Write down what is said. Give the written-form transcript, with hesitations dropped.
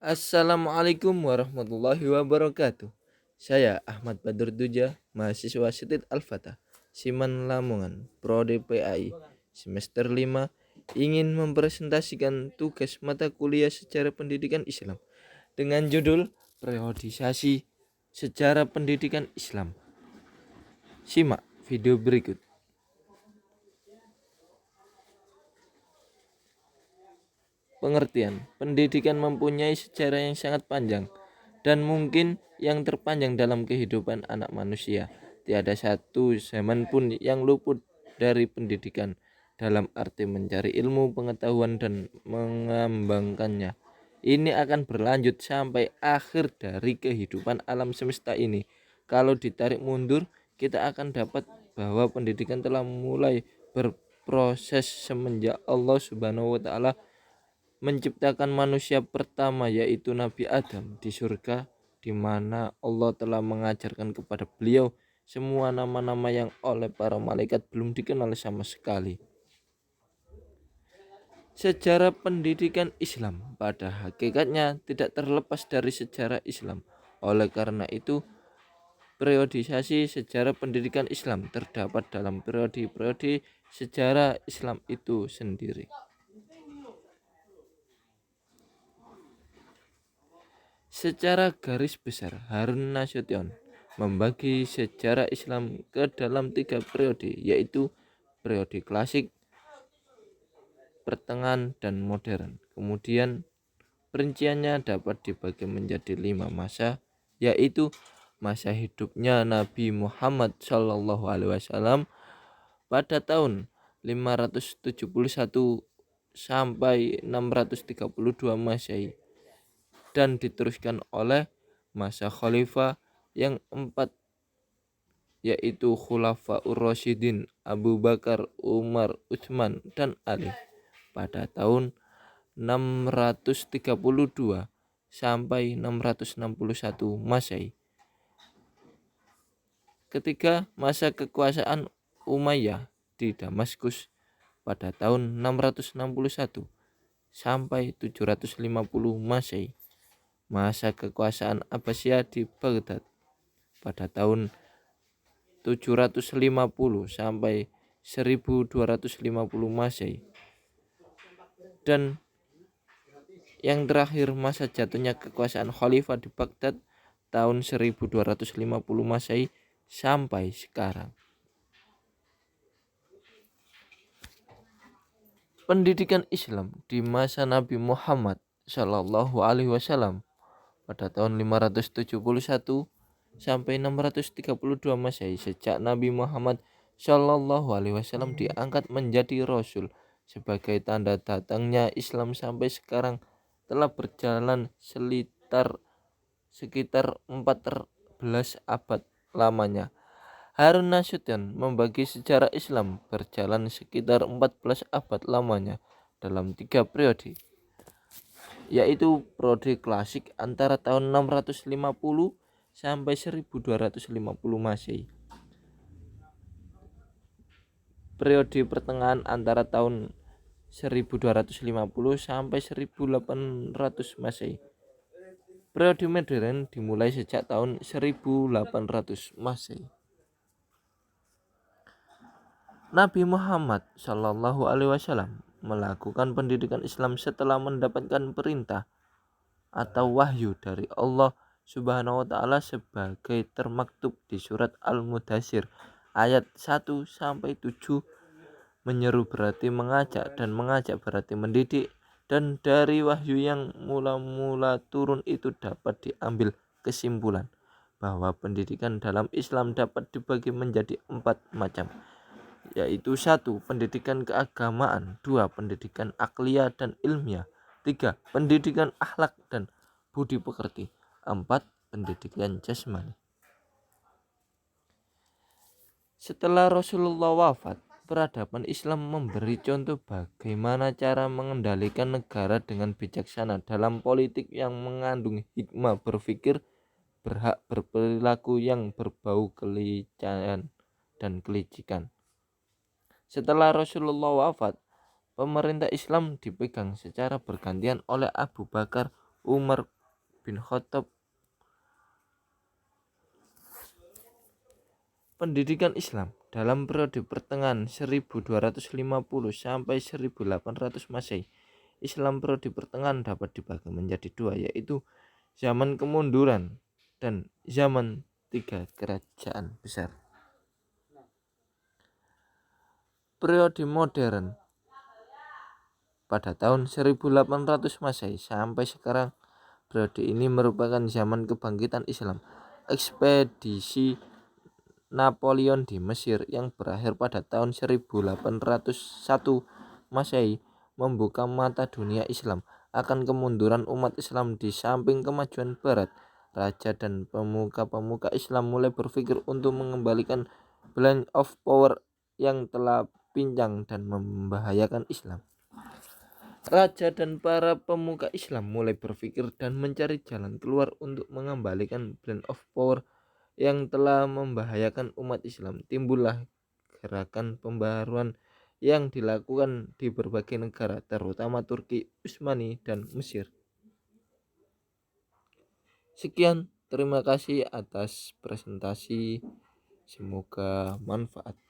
Assalamualaikum warahmatullahi wabarakatuh. Saya Ahmad Badr Duja, mahasiswa Setit Al-Fatah, Siman Lamongan, Prodi PAI, semester 5, ingin mempresentasikan tugas mata kuliah sejarah pendidikan Islam dengan judul Periodisasi Sejarah Pendidikan Islam. Simak video berikut. Pengertian, pendidikan mempunyai sejarah yang sangat panjang dan mungkin yang terpanjang dalam kehidupan anak manusia. Tiada satu zaman pun yang luput dari pendidikan dalam arti mencari ilmu, pengetahuan, dan mengembangkannya. Ini akan berlanjut sampai akhir dari kehidupan alam semesta ini. Kalau ditarik mundur, kita akan dapat bahwa pendidikan telah mulai berproses semenjak Allah Subhanahu wa Ta'ala menciptakan manusia pertama, yaitu Nabi Adam di surga, di mana Allah telah mengajarkan kepada beliau semua nama-nama yang oleh para malaikat belum dikenal sama sekali. Sejarah pendidikan Islam pada hakikatnya tidak terlepas dari sejarah Islam. Oleh karena itu, periodisasi sejarah pendidikan Islam terdapat dalam periode-periode sejarah Islam itu sendiri. Secara garis besar, Harun Nasution membagi sejarah Islam ke dalam 3 periode, yaitu periode klasik, pertengahan, dan modern. Kemudian perinciannya dapat dibagi menjadi 5 masa, yaitu masa hidupnya Nabi Muhammad SAW pada tahun 571 sampai 632 Masehi, dan diteruskan oleh masa khalifah yang 4, yaitu Khulafaur Rasyidin Abu Bakar, Umar, Utsman, dan Ali pada tahun 632 sampai 661 Masehi. Ketiga, masa kekuasaan Umayyah di Damaskus pada tahun 661 sampai 750 Masehi. Masa kekuasaan Abbasiyah di Baghdad pada tahun 750 sampai 1250 Masehi. Dan yang terakhir, masa jatuhnya kekuasaan Khalifah di Baghdad tahun 1250 Masehi sampai sekarang. Pendidikan Islam di masa Nabi Muhammad Shallallahu Alaihi Wasallam pada tahun 571 sampai 632 Masehi. Sejak Nabi Muhammad Shallallahu Alaihi Wasallam diangkat menjadi Rasul, sebagai tanda datangnya Islam sampai sekarang telah berjalan sekitar 14 abad lamanya. Harun Nasution membagi sejarah Islam berjalan sekitar 14 abad lamanya dalam 3 periode, yaitu periode klasik antara tahun 650 sampai 1250 Masehi, periode pertengahan antara tahun 1250 sampai 1800 Masehi, periode modern dimulai sejak tahun 1800 Masehi. Nabi Muhammad Shallallahu Alaihi Wasallam melakukan pendidikan Islam setelah mendapatkan perintah atau wahyu dari Allah Subhanahu wa Ta'ala sebagai termaktub di surat Al-Mudaththir ayat 1 sampai 7. Menyeru berarti mengajak, dan mengajak berarti mendidik, dan dari wahyu yang mula-mula turun itu dapat diambil kesimpulan bahwa pendidikan dalam Islam dapat dibagi menjadi 4 macam, yaitu 1. Pendidikan keagamaan, 2. Pendidikan akliyah dan ilmiah, 3. Pendidikan akhlak dan budi pekerti, 4. Pendidikan jasmani. Setelah Rasulullah wafat, peradaban Islam memberi contoh bagaimana cara mengendalikan negara dengan bijaksana dalam politik yang mengandung hikmah berpikir, berhak berperilaku yang berbau kelicayan dan kelicikan. Setelah Rasulullah wafat, pemerintah Islam dipegang secara bergantian oleh Abu Bakar, Umar, bin Khattab. Pendidikan Islam dalam periode pertengahan 1250 sampai 1800 Masehi. Islam periode pertengahan dapat dibagi menjadi dua, yaitu zaman kemunduran dan zaman tiga kerajaan besar. Periode modern pada tahun 1800 Masehi sampai sekarang. Periode ini merupakan zaman kebangkitan Islam. Ekspedisi Napoleon di Mesir yang berakhir pada tahun 1801 Masehi membuka mata dunia Islam akan kemunduran umat Islam. Di samping kemajuan Barat, raja dan pemuka-pemuka Islam mulai berpikir untuk mengembalikan balance of power yang telah pincang dan membahayakan Islam. Raja dan para pemuka Islam mulai berpikir dan mencari jalan keluar untuk mengembalikan balance of power yang telah membahayakan umat Islam. Timbullah gerakan pembaharuan yang dilakukan di berbagai negara, terutama Turki, Utsmani, dan Mesir. Sekian, terima kasih atas presentasi. Semoga manfaat.